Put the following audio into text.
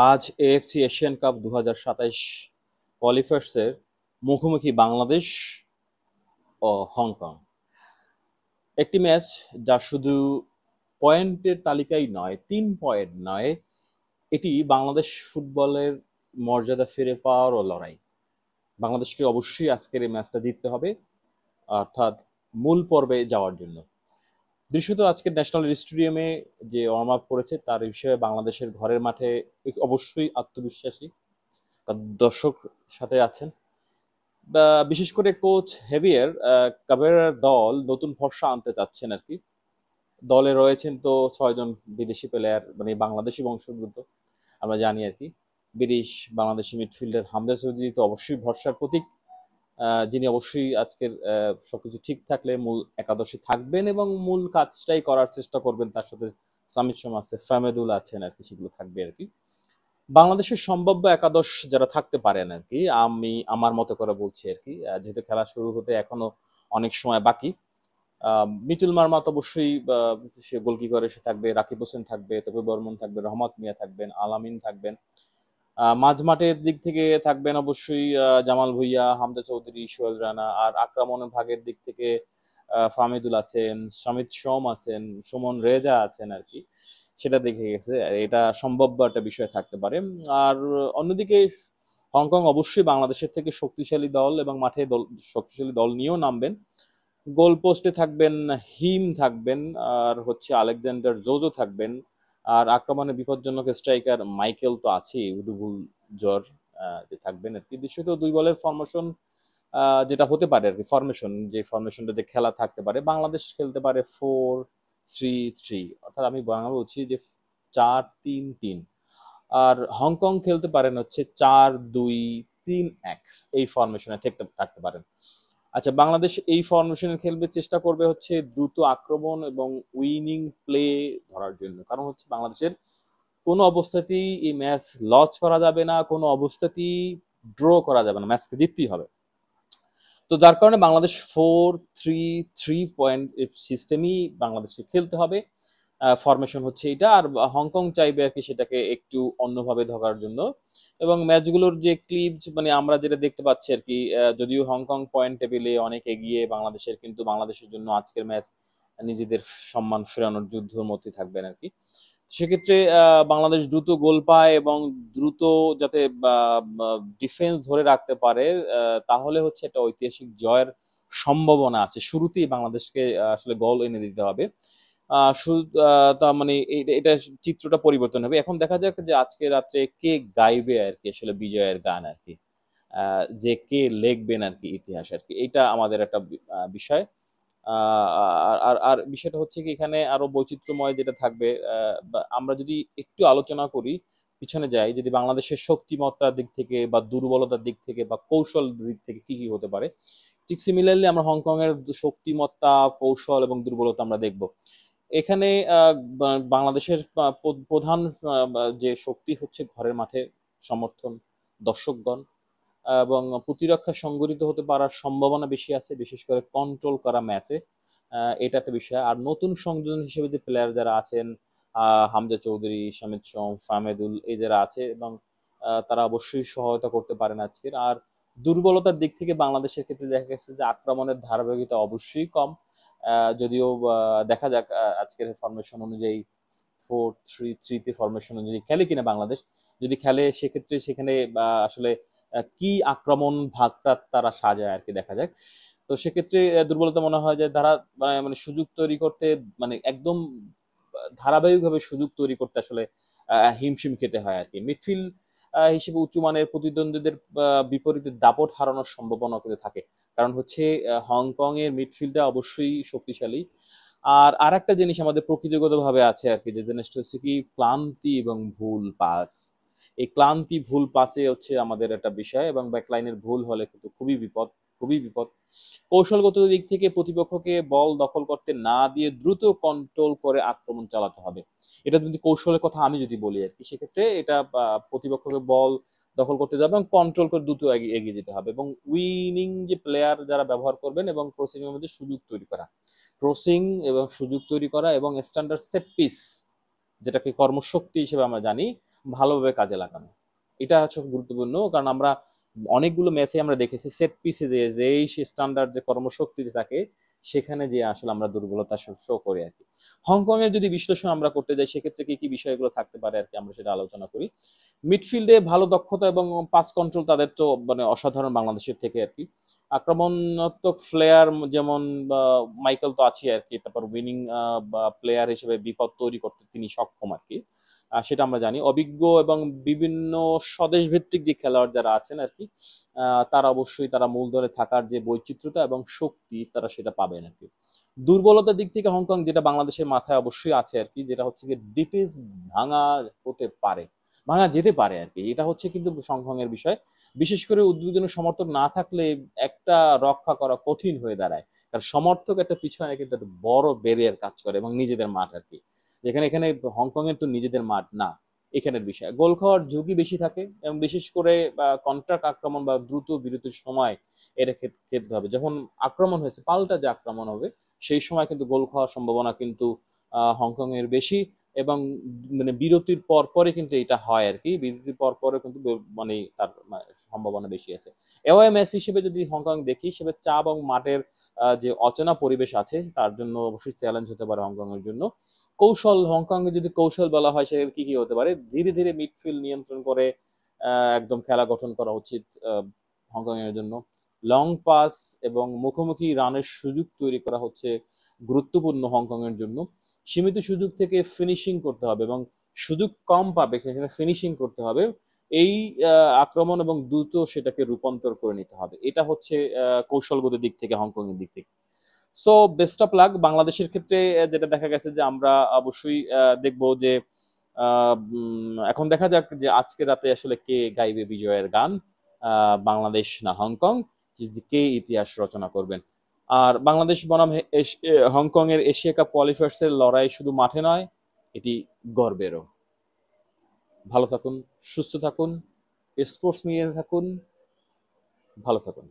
আজ AFC Asian cup 2027 কোয়ালিফায়ার্সের মুখোমুখি বাংলাদেশ ও Hong Kong. একটি ম্যাচ যা শুধু পয়েন্টের তালিকায় নয়, 3 পয়েন্ট নয়, এটি বাংলাদেশ ফুটবলের মর্যাদা ফিরে পাওয়ারও লড়াই। বাংলাদেশকে অবশ্যই আজকের এই ম্যাচটা জিততে হবে, অর্থাৎ মূল পর্বে যাওয়ার জন্য। দৃশ্যত আজকের ন্যাশনাল স্টেডিয়ামে যে ওয়ার্ম আপ করেছে তার বিষয়ে বাংলাদেশের ঘরের মাঠে অবশ্যই আত্মবিশ্বাসী, তার দর্শক সাথে আছেন। বিশেষ করে কোচ হেভিয়ার কাবেরার দল নতুন ভরসা আনতে চাচ্ছেন আর কি। দলে রয়েছেন তো 6 জন বিদেশি প্লেয়ার, মানে বাংলাদেশি বংশোদ্ভূত, আমরা জানি আর কি। বাংলাদেশি মিডফিল্ডার হামজা চৌধুরী তো অবশ্যই ভরসার প্রতীক, যিনি অবশ্যই আজকের সবকিছু ঠিক থাকলে মূল একাদশে থাকবেন এবং মূল কাজটাই করার চেষ্টা করবেন। তার সাথে সামিদ সোম আছে, ফাহমেদুল আছেন আর কি, সেগুলো থাকবে আর কি। বাংলাদেশের সম্ভাব্য একাদশ যারা থাকতে পারেন আর কি, আমি আমার মতো করে বলছি আর কি, যেহেতু খেলা শুরু হতে এখনো অনেক সময় বাকি। মিতুল মারমা তো অবশ্যই সে গোলকিপার এসে থাকবে, রাকিব হোসেন থাকবে, তবে বর্মন থাকবে, রহমত মিয়া থাকবেন, আলামিন থাকবেন। মাঝমাঠের দিক থেকে থাকবেন অবশ্যই জামাল ভুঁইয়া, হামজা চৌধুরী, সোহেল রানা। আর আক্রমণের ভাগের দিক থেকে ফাহমিদুল আছেন, সামিদ সোম আছেন, সুমন রেজা আছেন আর কি। সেটা দেখে গেছে, আর এটা সম্ভাব্য একটা বিষয় থাকতে পারে। আর অন্যদিকে হংকং অবশ্যই বাংলাদেশের থেকে শক্তিশালী দল এবং মাঠে শক্তিশালী দল নিয়েও নামবেন। গোল পোস্টে থাকবেন হিম থাকবেন, আর হচ্ছে আলেকজান্ডার জোজো থাকবেন। আর আক্রমণে বিপজ্জনক স্ট্রাইকার মাইকেল তো আছেই, উদুবুল জ্বর যে থাকবেন আর কি। দৃশ্যত 2 বলের ফরমেশন যেটা হতে পারে আর কি, যে ফরমেশনটা যে খেলা থাকতে পারে, বাংলাদেশ খেলতে পারে 4-3-3, অর্থাৎ আমি বাংলা বলছি যে 4-3-3। আর হংকং খেলতে পারেন হচ্ছে 4-2-3-1, এই ফরমেশনে থাকতে পারেন। আচ্ছা, বাংলাদেশ এই ফরমেশনে খেলবে, চেষ্টা করবে হচ্ছে দ্রুত আক্রমণ এবং উইনিং প্লে ধরার জন্য। কারণ হচ্ছে বাংলাদেশের কোনো অবস্থাতেই এই ম্যাচ লস করা যাবে না, কোনো অবস্থাতেই ড্র করা যাবে না, ম্যাচকে জিততেই হবে। তো যার কারণে বাংলাদেশ 4-3-3 পয়েন্ট সিস্টেমই বাংলাদেশকে খেলতে হবে। ফরমেশন হচ্ছে এটা। আর হংকং চাইবে আর কি সেটাকে একটু অন্যভাবে ধরার জন্য। এবং ম্যাচগুলোর যে ক্লিপস, মানে আমরা যেটা দেখতে পাচ্ছি আর কি, যদিও হংকং পয়েন্ট টেবিলে অনেক এগিয়ে বাংলাদেশের, কিন্তু বাংলাদেশের জন্য আজকের ম্যাচ নিজেদের সম্মান ফেরানোর যুদ্ধের মধ্যে থাকবেন আর কি। সেক্ষেত্রে বাংলাদেশ দ্রুত গোল পায় এবং দ্রুত যাতে ডিফেন্স ধরে রাখতে পারে, তাহলে হচ্ছে একটা ঐতিহাসিক জয়ের সম্ভাবনা আছে। শুরুতেই বাংলাদেশকে আসলে গোল এনে দিতে হবে। তার মানে এটা চিত্রটা পরিবর্তন হবে। এখন দেখা যাক যে আজকে রাত্রে কে গাইবে আর কি আসলে বিজয়ের গান আর কি, যে কে লিখবেন আর কি ইতিহাস আর কি, এটা আমাদের একটা বিষয়। আর আর আর বিষয়টা হচ্ছে কি, এখানে আরো বৈচিত্র্যময় যেটা থাকবে। আমরা যদি একটু আলোচনা করি, পিছনে যাই, যদি বাংলাদেশের শক্তিমত্তার দিক থেকে বা দুর্বলতার দিক থেকে বা কৌশল দিক থেকে কি কি হতে পারে, ঠিক সিমিলারলি আমরা হংকং এর শক্তিমত্তা, কৌশল এবং দুর্বলতা আমরা দেখব এখানে। বাংলাদেশের প্রধান যে শক্তি হচ্ছে ঘরের মাঠে সমর্থন, দর্শকগণ, এবং প্রতিরক্ষা সংগঠিত হতে পারার সম্ভাবনা বেশি আছে, বিশেষ করে কন্ট্রোল করা ম্যাচে। এটা একটা বিষয়। আর নতুন সংযোজন হিসেবে যে প্লেয়ার যারা আছেন, হামজা চৌধুরী, সামিদ সোম, ফাহমেদুল, এই যারা আছে, এবং তারা অবশ্যই সহায়তা করতে পারেন আজকের। আর দুর্বলতার দিক থেকে বাংলাদেশের ক্ষেত্রে দেখা গেছে যে আক্রমণের ধারাবাহিকতা অবশ্যই কম। যদিও দেখা যাক আজকের ফরমেশন অনুযায়ী 4-3-3 ফরমেশন অনুযায়ী খেলে কিনা বাংলাদেশ। যদি খেলে সেক্ষেত্রে সেখানে আসলে কি আক্রমণ ভাগটা তারা সাজায় আর কি, দেখা যাক। তো সেক্ষেত্রে দুর্বলতা মনে হয় যে তারা মানে সুযোগ তৈরি করতে, মানে একদম ধারাবাহিকভাবে সুযোগ তৈরি করতে আসলে হিমশিম খেতে হয় আর কি। মিডফিল্ড হিসেবে উঁচুমানের প্রতিদ্বন্দ্বীদের বিপরীতে দাপট হারানোর সম্ভাবনা কিন্তু থাকে। কারণ হচ্ছে হংকং এর মিডফিল্ডটা অবশ্যই শক্তিশালী। আর আরেকটা জিনিস আমাদের প্রকৃতিগতভাবে আছে আর কি, যে জিনিসটা হচ্ছে কি ক্লান্তি এবং ভুল পাস। এই ক্লান্তি ভুল পাসে হচ্ছে আমাদের একটা বিষয়, এবং ব্যাকলাইনের ভুল হলে কিন্তু খুবই বিপদ, খুবই বিপদ। কৌশলগত দিক থেকে প্রতিপক্ষকে বল দখল করতে না দিয়ে দ্রুত কন্ট্রোল করে আক্রমণ চালাতে হবে। এটা যদি কৌশলের কথা আমি যদি বলি আর কি, সেক্ষেত্রে এটা প্রতিপক্ষকে বল দখল করতে যাবে এবং কন্ট্রোল করে দ্রুত এগিয়ে যেতে হবে, এবং উইনিং যে প্লেয়ার যারা ব্যবহার করবেন এবং ক্রসিং এর মধ্যে সুযোগ তৈরি করা, ক্রসিং এবং সুযোগ তৈরি করা এবং স্ট্যান্ডার্ড সেট পিস, যেটাকে কর্মশক্তি হিসেবে আমরা জানি, ভালোভাবে কাজে লাগানো। এটা হচ্ছে গুরুত্বপূর্ণ। কারণ আমরা অনেকগুলো ম্যাচে আমরা দেখেছি সেট পিসে যেই সে স্ট্যান্ডার্ড যে কর্মশক্তি যে থাকে, সেখানে যেয়ে আসলে আমরা দুর্বলতা শো করি আরকি। হংকং এর যদি বিশ্লেষণ আমরা করতে যাই সেক্ষেত্রে কি বিষয়গুলো থাকতে পারে আরকি আমরা সেটা আলোচনা করি। মিডফিল্ডে ভালো দক্ষতা এবং পাস কন্ট্রোল তাদের তো মানে অসাধারণ বাংলাদেশের থেকে আরকি। আক্রমণাত্মক ফ্লেয়ার যেমন মাইকেল তো আছেই আরকি। তারপর উইনিং বা প্লেয়ার হিসেবে বিপদ তৈরি করতে তিনি সক্ষম আরকি। সেটা আমরা জানি। অভিজ্ঞ এবং বিভিন্ন স্বদেশ ভিত্তিক যে খেলোয়াড় যারা আছেন আরকি, তারা অবশ্যই তারা মূলদলে থাকার যে বৈচিত্র্যতা এবং শক্তি তারা সেটা পাবেন আরকি। দুর্বলতার দিক থেকে হংকং যেটা বাংলাদেশের মাথায় অবশ্যই আছে আরকি, যেটা হচ্ছে গিয়ে ডিফেন্স ভাঙা হতে পারে। ভাঙা যেতে পারে আরকি। এটা হচ্ছে কিন্তু হংকংয়ের বিষয়। বিশেষ করে উদ্বোধনী সমর্থক না থাকলে একটা রক্ষা করা কঠিন হয়ে দাঁড়ায়। কারণ সমর্থক একটা পিছনে কিন্তু একটা বড় ব্যারিয়ার কাজ করে এবং নিজেদের মাঠ আরকি। এখানে হংকং এর তো নিজেদের মাঠ না, এখানের বিষয়। গোল খাওয়ার ঝুঁকি বেশি থাকে এবং বিশেষ করে কন্ট্রাক্ট আক্রমণ বা দ্রুত বিরতির সময় এটা খেলতে হবে। যখন আক্রমণ হয়েছে, পাল্টা যে আক্রমণ হবে, সেই সময় কিন্তু গোল খাওয়ার সম্ভাবনা কিন্তু হংকং এর বেশি এবং মানে বিরতির পরপরই কিন্তু এটা হয় আরকি। বিরতির পরপরও কিন্তু মানে তার সম্ভাবনা বেশি আছে। অ্যাওয়ে ম্যাচ হিসেবে যদি হংকং দেখি, সেভাবে চাপ এবং মাঠের যে অচেনা পরিবেশ আছে, তার জন্য অবশ্যই চ্যালেঞ্জ হতে পারে হংকং এর জন্য। কৌশল, হংকংয়ে যদি কৌশল বলা হয় সেক্ষেত্রে কি হতে পারে? ধীরে, ধীরে মিডফিল্ড নিয়ন্ত্রণ করে একদম খেলা গঠন করা উচিত হংকং এর জন্য। লং পাস এবং মুখোমুখি রানের সুযোগ তৈরি করা হচ্ছে গুরুত্বপূর্ণ হংকং এর জন্য। সীমিত সুযোগ থেকে ফিনিশিং করতে হবে এবং সুযোগ কম পাবে সেখানে ফিনিশিং করতে হবে। এই আ আক্রমণ এবং দ্রুত সেটাকে রূপান্তর করে নিতে হবে। এটা হচ্ছে কৌশলগত দিক থেকে হংকং এর দিক থেকে। So best of luck. বাংলাদেশের ক্ষেত্রে যেটা দেখা গেছে যে আমরা অবশ্যই দেখব যে এখন দেখা যাক যে আজকে রাতে আসলে কে গাইবে বিজয়ের গান। বাংলাদেশ না হংকং? যে কে ইতিহাস রচনা করবেন। আর বাংলাদেশ বনাম হংকং এর এশিয়া কাপ কোয়ালিফায়ার্স এর লড়াই শুধু মাঠে নয়, এটি গর্বেরও। ভালো থাকুন, সুস্থ থাকুন, স্পোর্টস নিয়ে থাকুন, ভালো থাকুন।